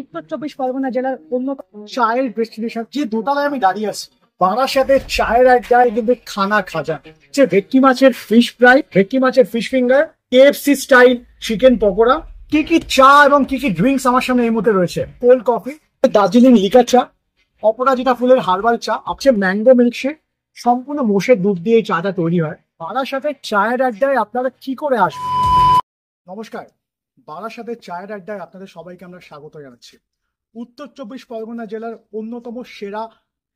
উত্তর চব্বিশ পরগনা জেলার অন্যতম চায়ের ডেস্টিনেশন যে দোতলায় আমি দাঁড়িয়ে আছি, বারাসাতের চায়ের আড্ডায় কিন্তু খানা খাজা। যে ভেটকি মাছের ফিশ ফ্রাই, ভেটকি মাছের fish finger, KFC style chicken pakora, কি কি চা এবং কি কি ড্রিঙ্কস আমার সামনে এই মুহূর্তে রয়েছে। কোল্ড কফি, দার্জিলিং লিকার চা, অপরাজিতা ফুলের হার্বাল চা, আছে ম্যাঙ্গো মিল্কশেক। সম্পূর্ণ মোষের দুধ দিয়ে এই চাটা তৈরি হয়। বারাসাতের চায়ের আড্ডায় আপনারা কি করে আসবেন? নমস্কার, বারাসাতের চায়ের আড্ডায় আপনাদের সবাইকে আমরা স্বাগত জানাচ্ছি। উত্তর চব্বিশ পরগনা জেলার অন্যতম সেরা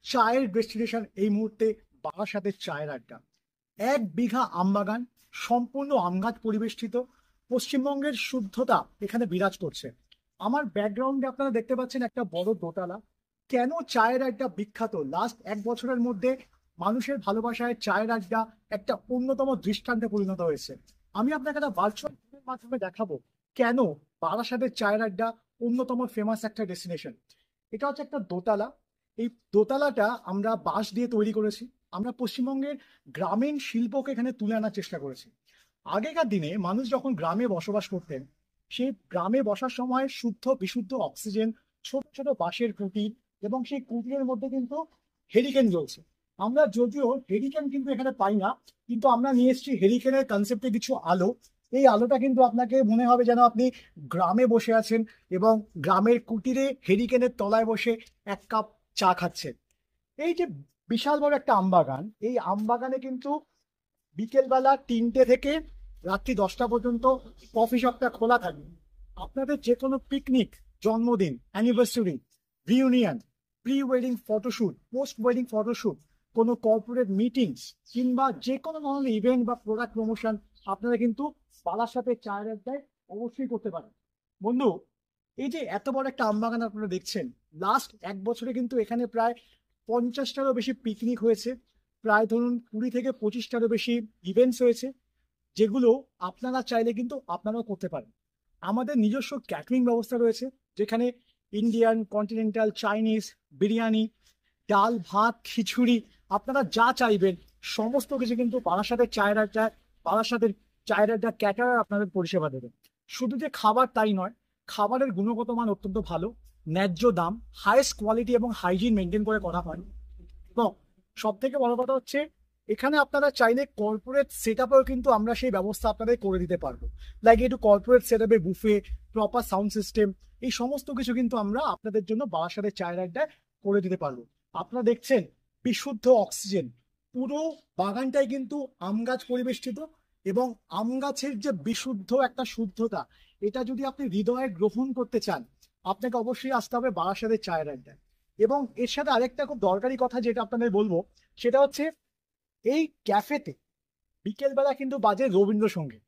চায়ের ডেস্টিনেশন এই মুহূর্তে বারাসাতের চায়ের আড্ডা। 1 বিঘা আমবাগান, সম্পূর্ণ আম গাছ পরিবেষ্টিত। পশ্চিমবঙ্গের শুদ্ধতা এখানে বিরাজ করছে। আমার ব্যাকগ্রাউন্ডে আপনারা দেখতে পাচ্ছেন একটা বড় দোতলা। কেন চায়ের আড্ডা বিখ্যাত? লাস্ট 1 বছরের মধ্যে মানুষের ভালোবাসায় চায়ের আড্ডা একটা অন্যতম দৃষ্টান্তে পরিণত হয়েছে। আমি আপনাকে একটা ভার্চুয়াল মাধ্যমে দেখাবো কেন বারাসাতের চায়ের আড্ডা অন্যতম ফেমাস একটা ডেস্টিনেশন। এটা হচ্ছে একটা দোতলা। এই দোতলাটা আমরা বাঁশ দিয়ে তৈরি করেছি। আমরা পশ্চিমবঙ্গের গ্রামীণ শিল্পকে এখানে তুলে আনার চেষ্টা করেছি। আগেকার দিনে মানুষ যখন গ্রামে বসবাস করতেন, সেই গ্রামে বসার সময় শুদ্ধ বিশুদ্ধ অক্সিজেন, ছোট ছোট বাঁশের কুটি, এবং সেই কুটিরের মধ্যে কিন্তু হেরিকেন জ্বলছে। আমরা যদিও হেরিকেন কিন্তু এখানে পাই না, কিন্তু আমরা নিয়ে এসেছি হেরিকেনের কনসেপ্টে কিছু আলো। এই আলোটা কিন্তু আপনাকে মনে হবে যেন আপনি গ্রামে বসে আছেন এবং গ্রামের কুটিরে হেরিকেনের তলায় বসে 1 কাপ চা খাচ্ছেন। এই যে বিশাল বড় একটা আমবাগান, এই আমবাগানে কিন্তু বিকেলবেলা 3টে থেকে রাত্রি 10টা পর্যন্ত কফি শপটা খোলা থাকে। আপনাদের যে কোনো পিকনিক, জন্মদিন, anniversary, reunion, pre wedding photoshoot, post wedding photoshoot, কোনো কর্পোরেট মিটিংস কিংবা যে কোনো ধরনের ইভেন্ট বা প্রোডাক্ট প্রমোশন আপনারা কিন্তু বারাসাতের চায়ের আড্ডায় অবশ্যই করতে পারেন। বন্ধু, এই যে এত বড় একটা আমবাগান আপনারা দেখছেন, লাস্ট 1 বছরে কিন্তু এখানে প্রায় 50টারও বেশি পিকনিক হয়েছে। প্রায় ধরুন 20 থেকে 25টারও বেশি ইভেন্টস হয়েছে, যেগুলো আপনারা চাইলে কিন্তু আপনারাও করতে পারেন। আমাদের নিজস্ব ক্যাটারিং ব্যবস্থা রয়েছে, যেখানে ইন্ডিয়ান, কন্টিনেন্টাল, চাইনিজ, বিরিয়ানি, ডাল ভাত, খিচুড়ি, আপনারা যা চাইবেন সমস্ত কিছু কিন্তু বারাসাতের চায়ের আড্ডায়, বারাসাতের চায়ের আড্ডা ক্যাটারার আপনাদের পরিষেবা দেবে। শুধু যে খাবার তাই নয়, খাবারের গুণগত মান অত্যন্ত ভালো, ন্যায্য দাম, হাইয়েস্ট কোয়ালিটি এবং হাইজিন মেনটেন করে করা হয়। এবং সব থেকে বড় কথা হচ্ছে, এখানে আপনারা চাইলে কর্পোরেট সেট আপেও কিন্তু আমরা সেই ব্যবস্থা আপনাদের করে দিতে পারবো। লাইক একটু কর্পোরেট সেট আপে বুফে, প্রপার সাউন্ড সিস্টেম, এই সমস্ত কিছু কিন্তু আমরা আপনাদের জন্য বারাসাতের চায়ের আড্ডায় করে দিতে পারবো। আপনারা দেখছেন বিশুদ্ধ অক্সিজেন, পুরো বাগানটাই কিন্তু আম গাছ পরিবেষ্টিত। এবং আম গাছের যে বিশুদ্ধ একটা শুদ্ধতা, এটা যদি আপনি হৃদয়ে গ্রহণ করতে চান, আপনাকে অবশ্যই আসতে হবে বারাসাতের চায়ের আড্ডায়। এবং এর সাথে আরেকটা খুব দরকারি কথা যেটা আপনাদের বলবো, সেটা হচ্ছে এই ক্যাফেতে বিকেলবেলা কিন্তু বাজে রবীন্দ্রসঙ্গীত।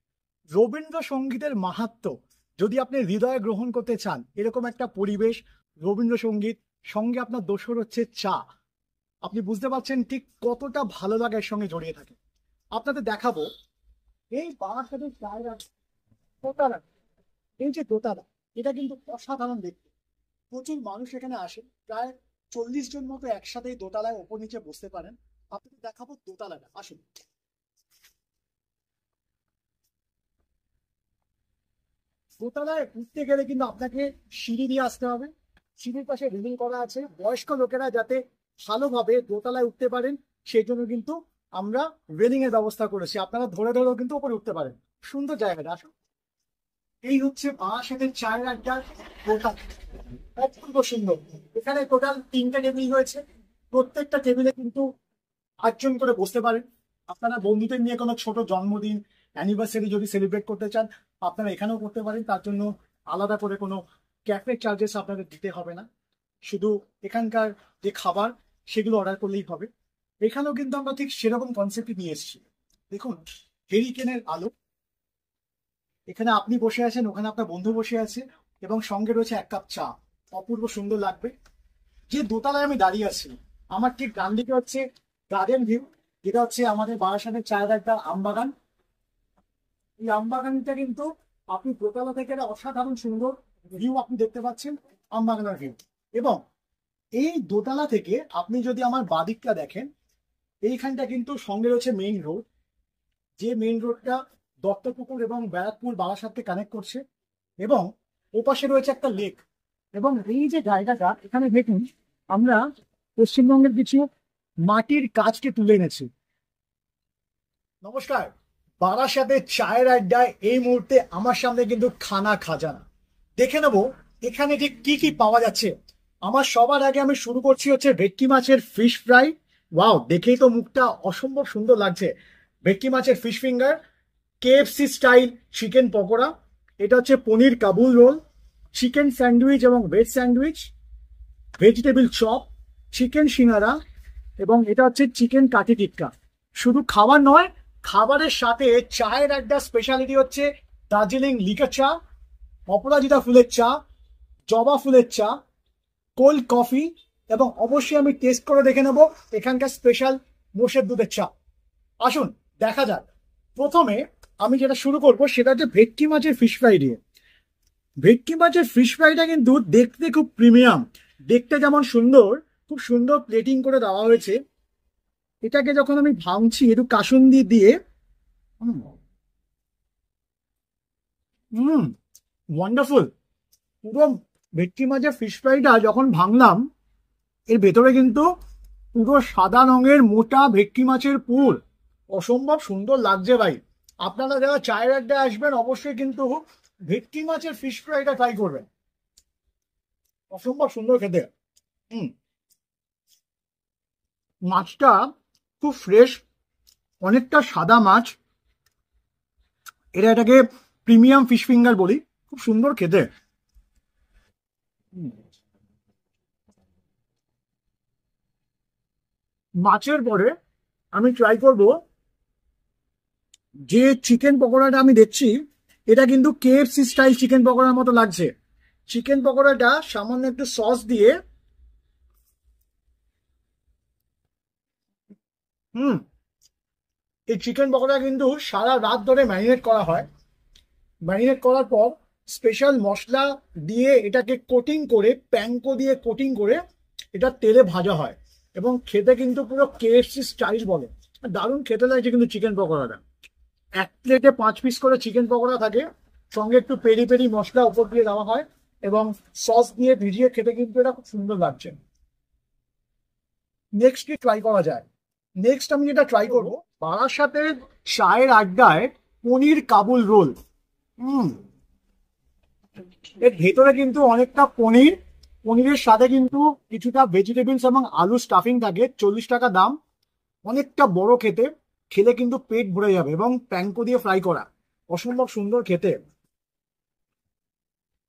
রবীন্দ্রসঙ্গীতের মাহাত্ম্য যদি আপনি হৃদয়ে গ্রহণ করতে চান, এরকম একটা পরিবেশ, রবীন্দ্রসঙ্গীত, সঙ্গে আপনার দোসর হচ্ছে চা, আপনি বুঝতে পারছেন ঠিক কতটা ভালো লাগা এর সঙ্গে জড়িয়ে থাকে। আপনাদের দেখাবো এই বারাসাতের চায়ের দোতলা। এই যে দোতলা, এটা কিন্তু অসাধারণ দেখতে। প্রচুর মানুষ এখানে আসে, প্রায় 40 জন মতো একসাথে এই দোতলায় ওপর নিচে বসতে পারেন। আপনাদের দেখাবো দোতলাটা, আসুন। দোতলায় উঠতে গেলে কিন্তু আপনাকে সিঁড়ি দিয়ে আসতে হবে। সিঁড়ির পাশে রেলিং করা আছে, বয়স্ক লোকেরা যাতে ভালোভাবে দোতলায় উঠতে পারেন সেই জন্য কিন্তু আমরা রেলিং এর ব্যবস্থা করেছি। আপনারা ধরে ধরেও কিন্তু উপরে উঠতে পারেন। সুন্দর জায়গাটা, আসুন। এই হচ্ছে বারাসাতের চায়ের আড্ডার দোতলা, অপূর্ব সুন্দর। এখানে টোটাল 3টে টেবিল হয়েছে, প্রত্যেকটা টেবিলে কিন্তু 8 জন করে বসতে পারেন। আপনারা বন্ধুদের নিয়ে কোনো ছোট জন্মদিন, অ্যানিভার্সারি যদি সেলিব্রেট করতে চান, আপনারা এখানেও করতে পারেন। তার জন্য আলাদা করে কোনো ক্যাফে চার্জেস আপনাদের দিতে হবে না, শুধু এখানকার যে খাবার সেগুলো অর্ডার করলেই হবে। এখানেও কিন্তু আমরা ঠিক সেরকম কনসেপ্টই নিয়ে এসেছি। দেখুন, হেরিকেনের আলো, এখানে আপনি বসে আছেন, ওখানে আপনার বন্ধু বসে আছে, এবং সঙ্গে রয়েছে 1 কাপ চা। অপূর্ব সুন্দর লাগবে। যে দোতলায় আমি দাঁড়িয়ে আছি, আমার ঠিক ডান দিকে হচ্ছে গার্ডেন ভিউ, যেটা হচ্ছে আমাদের বারাসাতের চায়ের একটা আমবাগান। এই আমবাগানটা কিন্তু আপনি দোতলা থেকে একটা অসাধারণ সুন্দর ভিউ আপনি দেখতে পাচ্ছেন, আমবাগানের ভিউ। এবং এই দোতলা থেকে আপনি যদি আমার বাদিকটা দেখেন, এইখানটা কিন্তু সঙ্গে রয়েছে মেইন রোড, যে মেইন রোডটা দত্তপুকুর এবং ব্যারাকপুর বারাসাতকে কানেক্ট করছে। এবং ওপাশে রয়েছে একটা লেক, এবং এই যে জায়গাটা এখানে দেখুন, আমরা পশ্চিমবঙ্গের কিছু মাটির কাজকে তুলে এনেছি। নমস্কার, বারাসাতের চায়ের আড্ডায় এই মুহূর্তে আমার সামনে কিন্তু খানা খাজানা। দেখে নেব এখানে ঠিক কি কি পাওয়া যাচ্ছে। আমার সবার আগে আমি শুরু করছি হচ্ছে ভেটকি মাছের ফিশ ফ্রাই। ওয়াও, দেখেই তো মুখটা অসম্ভব সুন্দর লাগছে। ভেটকি মাছের fish finger, KFC style chicken pakora, এটা হচ্ছে পনির কাবুল রোল, চিকেন স্যান্ডউইচ এবং veg sandwich, vegetable chop, chicken singara এবং এটা হচ্ছে চিকেন কাঠি টিক্কা। শুধু খাবার নয়, খাবারের সাথে চায়ের একটা স্পেশালিটি হচ্ছে দার্জিলিং লিকার চা, অপরাজিতা ফুলের চা, জবা ফুলের চা, কোল্ড কফি এবং অবশ্যই আমি টেস্ট করে দেখে নেব এখানকার স্পেশাল মোষের দুধের চা। আসুন দেখা যাক। প্রথমে আমি যেটা শুরু করবো সেটা হচ্ছে ভেটকি মাছের ফিশ ফ্রাই দিয়ে। ভেটকি মাছের ফিশ ফ্রাইটা কিন্তু দেখতে খুব প্রিমিয়াম, দেখতে যেমন সুন্দর, খুব সুন্দর প্লেটিং করে দেওয়া হয়েছে। এটাকে যখন আমি ভাঙছি একটু কাসুন্দি দিয়ে, ওয়ান্ডারফুল। পুরো ভেটকি মাছের ফিশ ফ্রাইটা যখন ভাঙলাম, এর ভেতরে কিন্তু পুরো সাদা রঙের মোটা ভেটকি মাছের পুর, অসম্ভব সুন্দর লাগছে ভাই। আপনারা যারা চায়ের আড্ডায় আসবেন অবশ্যই কিন্তু ভেটকি মাছের ফিশ ফ্রাইটা ট্রাই করবেন, অসম্ভব সুন্দর খেতে। মাছটা খুব ফ্রেশ, অনেকটা সাদা মাছ, এটাকে প্রিমিয়াম ফিশ ফিঙ্গার বলি, খুব সুন্দর খেতে। মাছের পরে আমি ট্রাই করব যে চিকেন পকোড়াটা আমি দেখছি, এটা কিন্তু কেএফসি স্টাইল চিকেন পকোড়ার মতো লাগছে। চিকেন পকোড়াটা সামান্য একটু সস দিয়ে, এই চিকেন পকোড়া কিন্তু সারা রাত ধরে ম্যারিনেট করা হয়। ম্যারিনেট করার পর স্পেশাল মশলা দিয়ে এটাকে কোটিং করে, প্যানকো দিয়ে কোটিং করে এটা তেলে ভাজা হয় এবং খেতে কিন্তু পুরো কেএফসি স্টাইল বলে। দারুণ খেতে লাগছে কিন্তু চিকেন পকোড়াটা। এক প্লেটে 5 পিস করে চিকেন পকোড়া থাকে, সঙ্গে একটু পেরি পেরি মশলা উপর দিয়ে দেওয়া হয় এবং সস দিয়ে ভিজিয়ে খেতে কিন্তু এটা খুব সুন্দর লাগছে। নেক্সট কি ট্রাই করা যায়? নেক্সট আমি যেটা ট্রাই করবো, বারাসাতের চায়ের আড্ডায় পনির কাবুল রোল। এর ভেতরে কিন্তু অনেকটা পনির, পনিরের সাথে কিন্তু কিছুটা ভেজিটেবলস এবং আলু স্টাফিং থাকে। 40 টাকা দাম, অনেকটা বড় খেতে, খেলে কিন্তু পেট ভরে যাবে এবং প্যানকো দিয়ে ফ্রাই করা, অসম্ভব সুন্দর খেতে।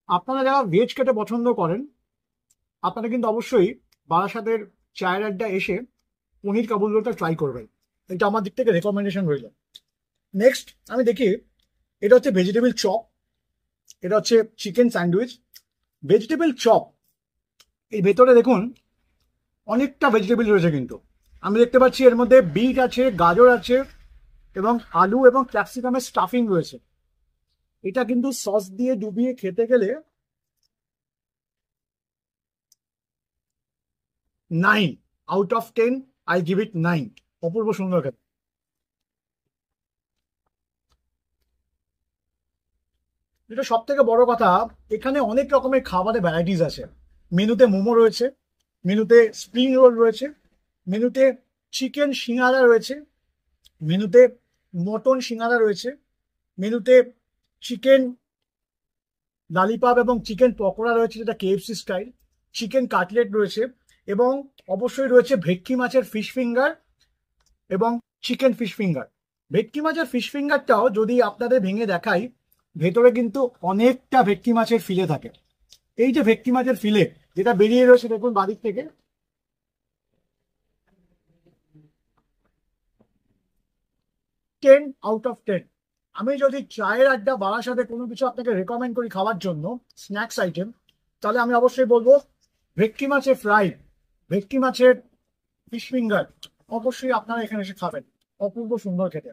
আপনারা যারা ভেজ খেতে পছন্দ করেন আপনারা কিন্তু অবশ্যই বারাসাতের চায়ের আড্ডা এসে পনির কাবুল রোলটা ট্রাই করবেন, এটা আমার দিক থেকে রেকমেন্ডেশন রইল। নেক্সট আমি দেখি, এটা হচ্ছে ভেজিটেবল চপ, এটা হচ্ছে চিকেন স্যান্ডউইচ। ভেজিটেবল চপ, এই ভেতরে দেখুন অনেকটা ভেজিটেবল রয়েছে, কিন্তু আমি দেখতে পাচ্ছি এর মধ্যে বিট আছে, গাজর আছে এবং আলু এবং ক্যাপসিকামের স্টাফিং রয়েছে। এটা কিন্তু সস দিয়ে ডুবিয়ে খেতে গেলে 9 out of 10, I give it 9। অপূর্ব সুন্দর খেতে। যেটা সব থেকে বড় কথা, এখানে অনেক রকমের খাবারের ভ্যারাইটিস আছে। মেনুতে মোমো রয়েছে, মেনুতে স্প্রিং রোল রয়েছে, মেনুতে চিকেন সিঙ্গারা রয়েছে, মেনুতে মটন সিঙ্গারা রয়েছে, মেনুতে চিকেন লালিপাপ এবং চিকেন পকোড়া রয়েছে যেটা কেএফসি স্টাইল, চিকেন কাটলেট রয়েছে এবং অবশ্যই রয়েছে ভেটকি মাছের ফিশ ফিঙ্গার এবং চিকেন ফিশ ফিঙ্গার। ভেটকি মাছের ফিশ ফিঙ্গারটাও যদি আপনাদের ভেঙে দেখাই, ভেতরে কিন্তু অনেকটা ভেটকি মাছের ফিলে থাকে। এই যে ভেটকি মাছের ফিলে যেটা বেরিয়ে রয়েছে দেখুন বাদিক থেকে, 10 আউট অফ 10। আমি যদি চায়ের আড্ডা বারাসাতে কোনো কিছু আপনাকে রেকমেন্ড করি খাওয়ার জন্য স্ন্যাক্স আইটেম, তাহলে আমি অবশ্যই বলবো ভেটকি মাছের ফ্রাই, ভেটকি মাছের ফিশ ফিঙ্গার অবশ্যই আপনারা এখানে এসে খাবেন, অপূর্ব সুন্দর খেতে।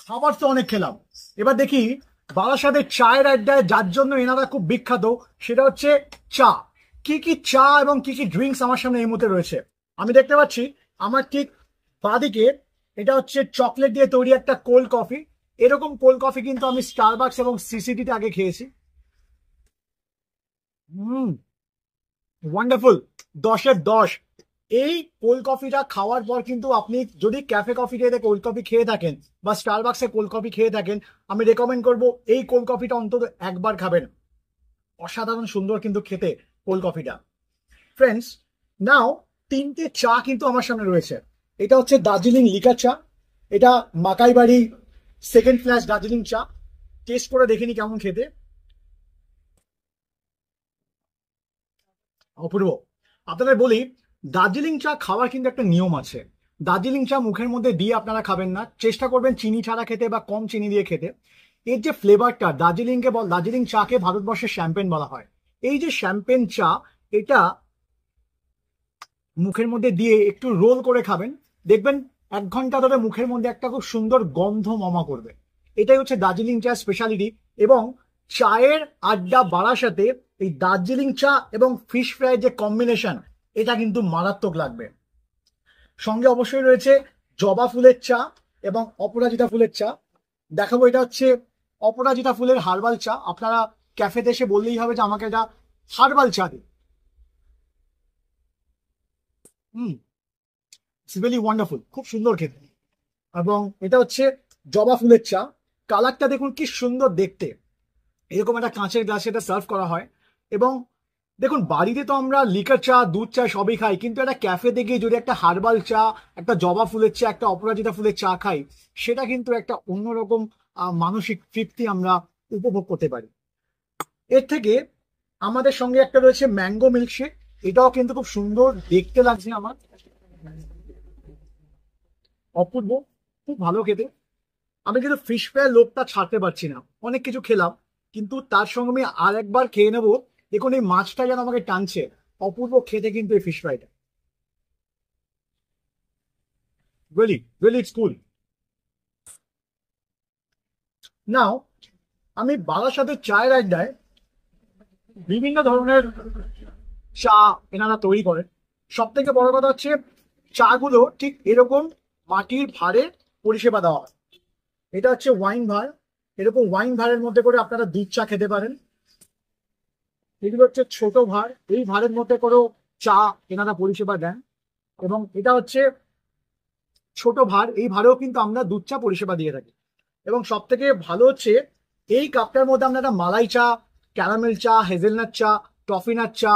খাবার তো অনেক খেলাম, এবার দেখি বারাসাতের চায়ের আড্ডায় যার জন্য এনারা খুব বিখ্যাত সেটা হচ্ছে চা। কি কি চা এবং কি কি ড্রিঙ্কস আমার সামনে এই মুহূর্তে রয়েছে আমি দেখতে পাচ্ছি। আমার ঠিক বাঁদিকে এটা হচ্ছে চকলেট দিয়ে তৈরি একটা কোল্ড কফি। এরকম কোল্ড কফি কিন্তু আমি স্টারবাকস এবং সিসিডিতে আগে খেয়েছি। ওয়ান্ডারফুল, 10-এর 10। এই কোল্ড কফিটা খাওয়ার পর কিন্তু আপনি যদি ক্যাফে কফি খেয়ে কোল্ড কফি খেয়ে থাকেন বা স্টারবাক্সে কোল্ড কফি খেয়ে থাকেন, আমি রেকমেন্ড করবো এই কোল্ড কফিটা অন্তত একবার খাবেন। অসাধারণ সুন্দর কিন্তু খেতে কোল্ড কফিটা। ফ্রেন্ডস, নাও 3টে চা কিন্তু আমার সামনে রয়েছে। এটা হচ্ছে দার্জিলিং লিকার চা, এটা মাকাই বাড়ি সেকেন্ড ফ্ল্যাশ দার্জিলিং চা। টেস্ট করে দেখিনি কেমন খেতে। অপূর্ব। আপনাদের বলি, দার্জিলিং চা খাওয়ার কিন্তু একটা নিয়ম আছে। দার্জিলিং চা মুখের মধ্যে দিয়ে আপনারা খাবেন না, চেষ্টা করবেন চিনি ছাড়া খেতে বা কম চিনি দিয়ে খেতে। এর যে ফ্লেভারটা, দার্জিলিং চাকে ভারতবর্ষের শ্যাম্পেন বলা হয়। এই যে শ্যাম্পেন চা, এটা মুখের মধ্যে দিয়ে একটু রোল করে খাবেন, দেখবেন 1 ঘন্টা ধরে মুখের মধ্যে একটা খুব সুন্দর গন্ধ মমা করবে। এটাই হচ্ছে দার্জিলিং চা স্পেশালিটি। এবং চায়ের আড্ডা বারাসাতে এই দার্জিলিং চা এবং ফিশ ফ্রাই যে কম্বিনেশন, এটা কিন্তু মারাত্মক লাগবে। সঙ্গে অবশ্যই রয়েছে জবা ফুলের চা এবং অপরাজিতা ফুলের চা। দেখাবো, এটা হচ্ছে অপরাজিতা ফুলের হার্বাল চা। আপনারা ক্যাফেতে এসে বললেই হবে যে আমাকে এটা হার্বাল চা দিন। ইটস রিয়েলি ওয়ান্ডারফুল, খুব সুন্দর খেতে। এবং এটা হচ্ছে জবা ফুলের চা। কালারটা দেখুন কি সুন্দর দেখতে। এরকম একটা কাঁচের গ্লাসে এটা সার্ভ করা হয়। এবং দেখুন, বাড়িতে তো আমরা লিকার চা, দুধ চা সবই খাই, কিন্তু একটা ক্যাফেতে গিয়ে যদি একটা হার্বাল চা, একটা জবা ফুলের চা, একটা অপরাজিতা ফুলের চা খাই, সেটা কিন্তু একটা অন্যরকম মানসিক তৃপ্তি আমরা উপভোগ করতে পারি। এর থেকে আমাদের সঙ্গে একটা রয়েছে ম্যাঙ্গো মিল্কশেক। এটাও কিন্তু খুব সুন্দর দেখতে লাগছে আমার, অপূর্ব, খুব ভালো খেতে। আমি কিন্তু ফিশ ফ্রাইয়ের লোভটা ছাড়তে পারছি না। অনেক কিছু খেলাম, কিন্তু তার সঙ্গে আমি আর একবার খেয়ে নেবো। দেখুন, এই মাছটা যেন আমাকে টানছে। অপূর্ব খেতে কিন্তু এই ফিশ ফ্রাইটা, রিয়েলি রিয়েলি ইটস কুল। নাও, আমি বারাসাতের চায়ের আড্ডায় বিভিন্ন ধরনের চা এনারা তৈরি করেন। সব থেকে বড় কথা হচ্ছে, চাগুলো ঠিক এরকম মাটির ভাঁড়ে পরিষেবা দেওয়া হয়। এটা হচ্ছে ওয়াইন ভার। এরকম ওয়াইন ভারের মধ্যে করে আপনারা দুধ চা খেতে পারেন। এগুলো হচ্ছে ছোট ভার, এই ভারের মধ্যে করেও চা এনারা পরিষেবা দেন। এবং এটা হচ্ছে ছোট ভার, এই ভারেও কিন্তু আমরা দুধ চা পরিষেবা দিয়ে থাকি। এবং সব থেকে ভালো হচ্ছে, এই কাপটার মধ্যে আপনারা মালাই চা, ক্যারামেল চা, হেজেলনাট চা, টফিনাট চা,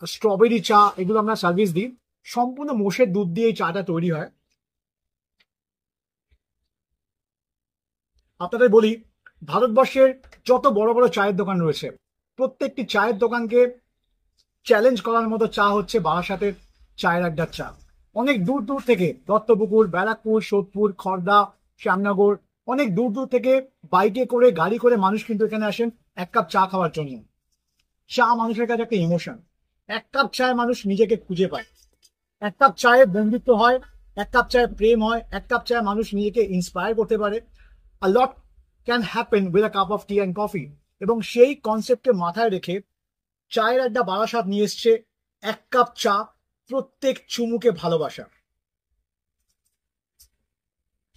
স্ট্রবেরি চা, এগুলো আমরা সার্ভিস দিই। সম্পূর্ণ মোষের দুধ দিয়ে এই চাটা তৈরি হয়। আপনাদের বলি, ভারতবর্ষের যত বড় বড় চায়ের দোকান রয়েছে, প্রত্যেকটি চায়ের দোকানকে চ্যালেঞ্জ করার মতো চা হচ্ছে বারাসাতের চায়ের আড্ডার চা। অনেক দূর দূর থেকে, দত্তপুকুর, ব্যারাকপুর, সোদপুর, খড়দা, শ্যামনগর, অনেক দূর দূর থেকে বাইকে করে, গাড়ি করে মানুষ কিন্তু এখানে আসেন 1 কাপ চা খাওয়ার জন্য। চা মানুষের কাছে একটা ইমোশন। 1 কাপ চায়ে মানুষ নিজেকে খুঁজে পায়। 1 কাপ চায়ে বন্ধুত্ব হয়, 1 কাপ চায়ে প্রেম হয়, 1 কাপ চায়ে মানুষ নিজেকে ইন্সপায়ার করতে পারে। a lot can happen with a cup of tea and coffee। এবং সেই কনসেপ্টকে মাথায় রেখে চায়ের আড্ডা বারাসাত নিয়ে এসছে 1 কাপ চা, প্রত্যেক চুমুকে ভালোবাসা।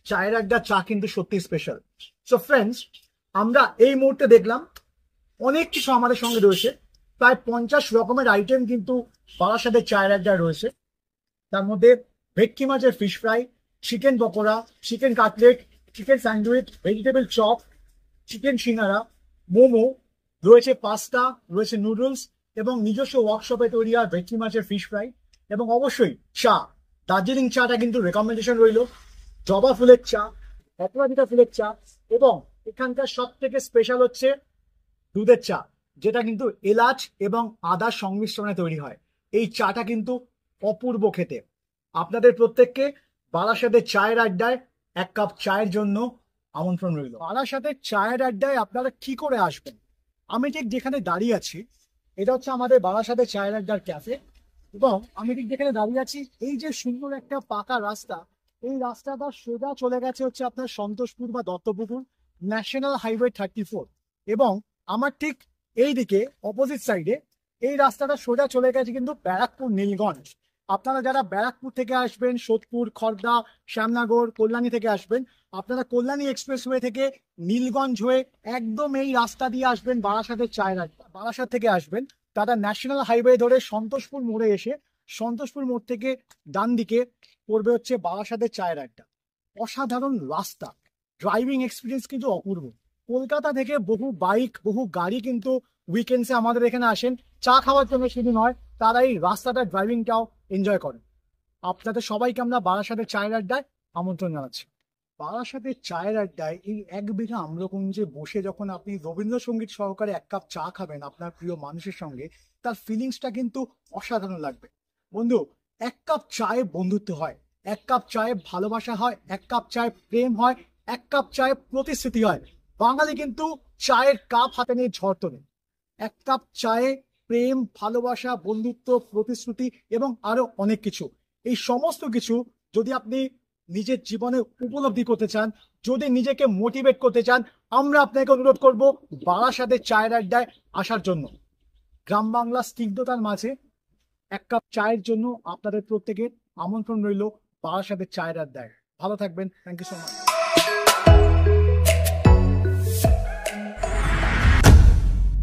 চায়ের আড্ডা চা কিন্তু সত্যি স্পেশাল। সো ফ্রেন্ডস, আমরা এই মুহূর্তে দেখলাম অনেক কিছু আমাদের সঙ্গে রয়েছে। প্রায় 50 রকমের আইটেম কিন্তু বারাসাতের চায়ের আড্ডায় রয়েছে। তার মধ্যে ভেটকি মাছের fish fry, chicken pakora, chicken cutlet, chicken sandwich, vegetable chop, chicken singara, momo, রয়েছে পাস্তা, রয়েছে নুডলস, এবং নিজস্ব ওয়ার্কশপে তৈরি হয় ভেটকি মাছের ফিশ ফ্রাই। এবং অবশ্যই চা, দার্জিলিং চাটা কিন্তু রেকমেন্ডেশন রইল। জবা ফুলের চা, অপরাজিতা ফুলের চা, এবং এখানকার সব থেকে স্পেশাল হচ্ছে দুধের চা, যেটা কিন্তু এলাচ এবং আদার সংমিশ্রণে তৈরি হয়। এই চাটা কিন্তু অপূর্ব খেতে। আপনাদের প্রত্যেককে বারাসাতের চায়ের আড্ডায় 1 কাপ চায়ের জন্য আমন্ত্রণ রইল। বারাসাতের চায়ের আড্ডায় আপনারা কি করে আসবেন? আমি ঠিক যেখানে দাঁড়িয়ে আছি, এটা হচ্ছে আমাদের বারাসাতের চায়ের আড্ডার ক্যাফে। এবং আমি ঠিক যেখানে দাঁড়িয়ে আছি, এই যে সুন্দর একটা পাকা রাস্তা, এই রাস্তাটা সোজা চলে গেছে হচ্ছে আপনার সন্তোষপুর বা দত্তপুকুর, ন্যাশনাল হাইওয়ে 34। এবং আমার ঠিক এই দিকে অপোজিট সাইডে এই রাস্তাটা সোজা চলে গেছে কিন্তু ব্যারাকপুর নীলগঞ্জ। আপনারা যারা ব্যারাকপুর থেকে আসবেন, সোদপুর, খড়দা, শ্যামনগর, কল্যাণী থেকে আসবেন, আপনারা কল্যাণী এক্সপ্রেসওয়ে থেকে নীলগঞ্জ হয়ে একদম এই রাস্তা দিয়ে আসবেন বারাসাতের চায়ের আড্ডা। বারাসাত থেকে আসবেন, তারা ন্যাশনাল হাইওয়ে ধরে সন্তোষপুর মোড়ে এসে সন্তোষপুর মোড় থেকে ডান দিকে পড়বে হচ্ছে বারাসাতের চায়ের আড্ডা। অসাধারণ রাস্তা, ড্রাইভিং এক্সপিরিয়েন্স কিন্তু অপূর্ব। কলকাতা থেকে বহু বাইক, বহু গাড়ি কিন্তু উইকেন্ডসে আমাদের এখানে আসেন চা খাওয়ার জন্য, শুধু নয়, তারা এই রাস্তাটা ড্রাইভিংটাও এনজয় করেন। আপনাদের সবাইকে আমরা বারাসাতের চায়ের আড্ডায় আমন্ত্রণ জানাচ্ছি। বারাসাতের চায়ের আড্ডায় এই এক বিঘা আম্রকুঞ্জে বসে যখন আপনি রবীন্দ্রসঙ্গীত সহকারে এক কাপ চা খাবেন আপনার প্রিয় মানুষের সঙ্গে, তার ফিলিংসটা কিন্তু অসাধারণ লাগবে। বন্ধু, এক কাপ চায়ে বন্ধুত্ব হয়, এক কাপ চায়ে ভালোবাসা হয়, এক কাপ চায়ে প্রেম হয়, এক কাপ চায়ে প্রতিশ্রুতি হয়। বাঙালি কিন্তু চায়ের কাপ হাতে নিয়ে ঝড় তোলে। এক কাপ চায়ে প্রেম, ভালোবাসা, বন্ধুত্ব, প্রতিশ্রুতি এবং আরো অনেক কিছু, এই সমস্ত কিছু যদি আপনি নিজের জীবনে উপলব্ধি করতে চান, যদি নিজেকে মোটিভেট করতে চান, আমরা আপনাকে অনুরোধ করব বারাসাতের চায়ের আড্ডায় আসার জন্য। গ্রাম বাংলার স্নিগ্ধতার মাঝে এক কাপ চায়ের জন্য আপনাদের প্রত্যেকের আমন্ত্রণ রইল বারাসাতের চায়ের আড্ডায়। ভালো থাকবেন, থ্যাংক ইউ সো মাচ।